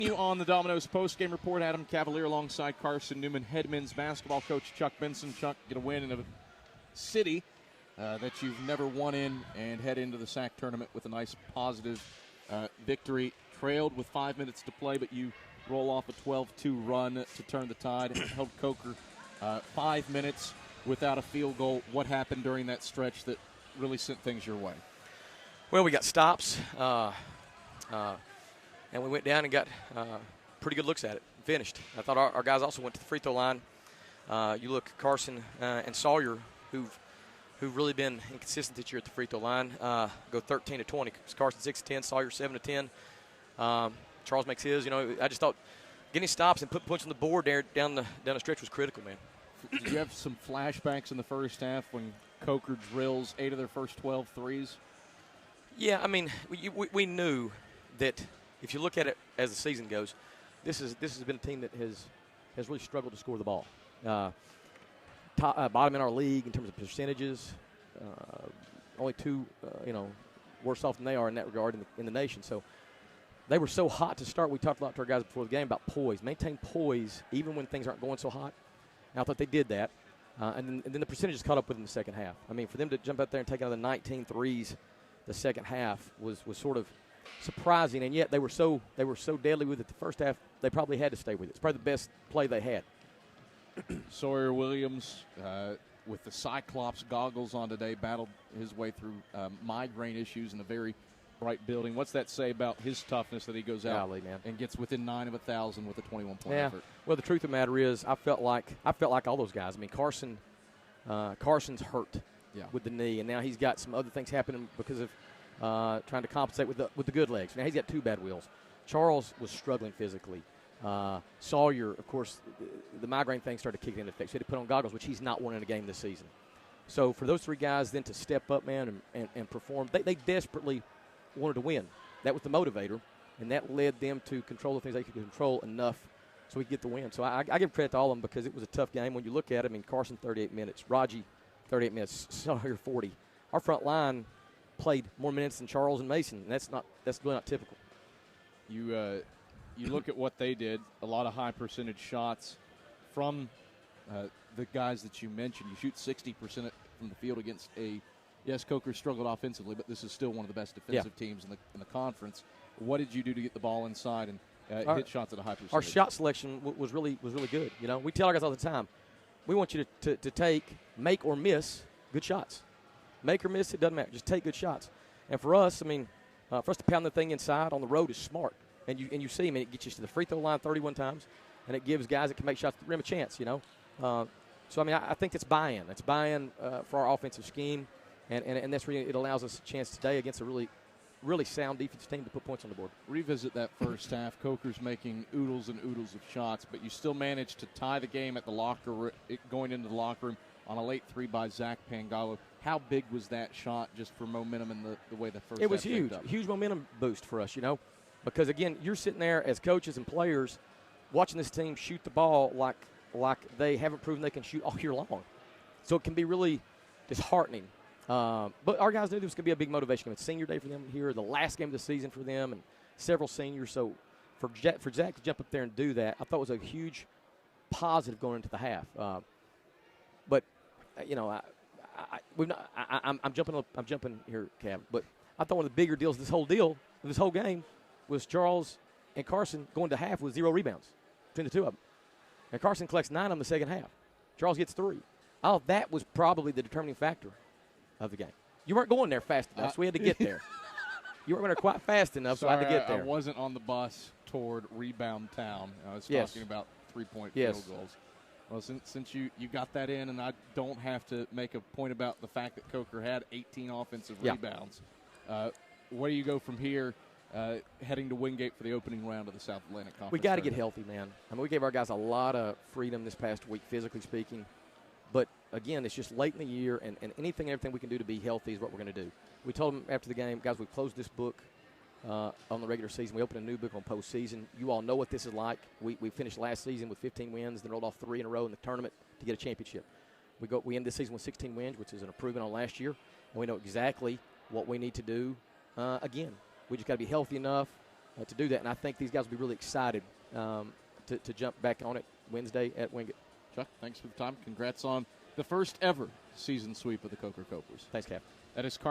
You on the Domino's post-game report, Adam Cavalier alongside Carson-Newman head men's basketball coach Chuck Benson. Chuck, get a win in a city that you've never won in and head into the SAC tournament with a nice positive victory. Trailed with 5 minutes to play, but you roll off a 12-2 run to turn the tide. Held Coker 5 minutes without a field goal. What happened during that stretch that really sent things your way? Well, we got stops. And we went down and got pretty good looks at it. Finished. I thought our guys also went to the free throw line. You look at Carson and Sawyer, who've really been inconsistent this year at the free throw line. Go 13 to 20. Carson 6 to 10, Sawyer 7 to 10. Charles makes his. I just thought getting stops and putting points on the board there down the stretch was critical, man. Did you have some flashbacks in the first half when Coker drills 8 of their first 12 threes? Yeah, I mean, we knew that. If you look at it as the season goes, this has been a team that has really struggled to score the ball. Bottom in our league in terms of percentages. Only two, worse off than they are in that regard in the nation. So they were so hot to start. We talked a lot to our guys before the game about poise. Maintain poise even when things aren't going so hot. And I thought they did that. And then the percentages caught up with them in the second half. I mean, for them to jump out there and take another 19 threes the second half was sort of surprising, and yet they were so deadly with it the first half, they probably had to stay with it. It's probably the best play they had. Sawyer Williams, with the Cyclops goggles on today, battled his way through migraine issues in a very bright building. What's that say about his toughness that he goes out and gets within 9 of 1,000 with a 21-point effort? Well, the truth of the matter is I felt like all those guys. I mean, Carson's hurt with the knee, and now he's got some other things happening because of trying to compensate with the good legs. Now he's got 2 bad wheels. Charles was struggling physically. Sawyer, of course, the migraine thing started kicking into effect. So he had to put on goggles, which he's not won in a game this season. So for those 3 guys then to step up, man, and perform, they desperately wanted to win. That was the motivator, and that led them to control the things they could control enough so we could get the win. So I give credit to all of them because it was a tough game. When you look at it, I mean, Carson 38 minutes, Raji 38 minutes, Sawyer 40. Our front line played more minutes than Charles and Mason, and that's really not typical. You look at what they did, a lot of high percentage shots from the guys that you mentioned. You shoot 60% from the field against Coker struggled offensively, but this is still one of the best defensive teams in the conference. What did you do to get the ball inside and hit shots at a high percentage? Our shot selection was really good. We tell our guys all the time, we want you to take, make or miss good shots. Make or miss, it doesn't matter. Just take good shots. And for us, I mean, for us to pound the thing inside on the road is smart. And you see, I mean, it gets you to the free throw line 31 times, and it gives guys that can make shots at the rim a chance, So, I mean, I think it's buy-in. It's buy-in for our offensive scheme, and that's really, it allows us a chance today against a really, really sound defensive team to put points on the board. Revisit that first half. Coker's making oodles and oodles of shots, but you still managed to tie the game at the going into the locker room on a late 3 by Zach Pangalo. How big was that shot just for momentum and the way the first half It was huge momentum boost for us, because, again, you're sitting there as coaches and players watching this team shoot the ball like they haven't proven they can shoot all year long. So it can be really disheartening. But our guys knew this was going to be a big motivation game. It's senior day for them here, the last game of the season for them, and several seniors. So for Zach to jump up there and do that, I thought was a huge positive going into the half. But, I'm jumping here, Cav. But I thought one of the bigger deals of this whole game was Charles and Carson going to half with 0 rebounds between the 2 of them. And Carson collects 9 of them in the second half. Charles gets 3. Oh, that was probably the determining factor of the game. You weren't going there fast enough, so we had to get there. You weren't going there quite fast enough, so I had to get there. I wasn't on the bus toward Rebound Town. I was talking about 3-point field goals. Well, since you got that in, and I don't have to make a point about the fact that Coker had 18 offensive rebounds, where do you go from here heading to Wingate for the opening round of the South Atlantic Conference? We got to get healthy, man. I mean, we gave our guys a lot of freedom this past week, physically speaking. But, again, it's just late in the year, and everything we can do to be healthy is what we're going to do. We told them after the game, guys, we've closed this book on the regular season. We opened a new book on postseason. You all know what this is like. We finished last season with 15 wins, then rolled off 3 in a row in the tournament to get a championship. We end this season with 16 wins, which is an improvement on last year, and we know exactly what we need to do again. We just got to be healthy enough to do that. And I think these guys will be really excited to jump back on it Wednesday at Wingate. Chuck, thanks for the time. Congrats on the first ever season sweep of the Coker Coplers. Thanks, Cap. That is Carson.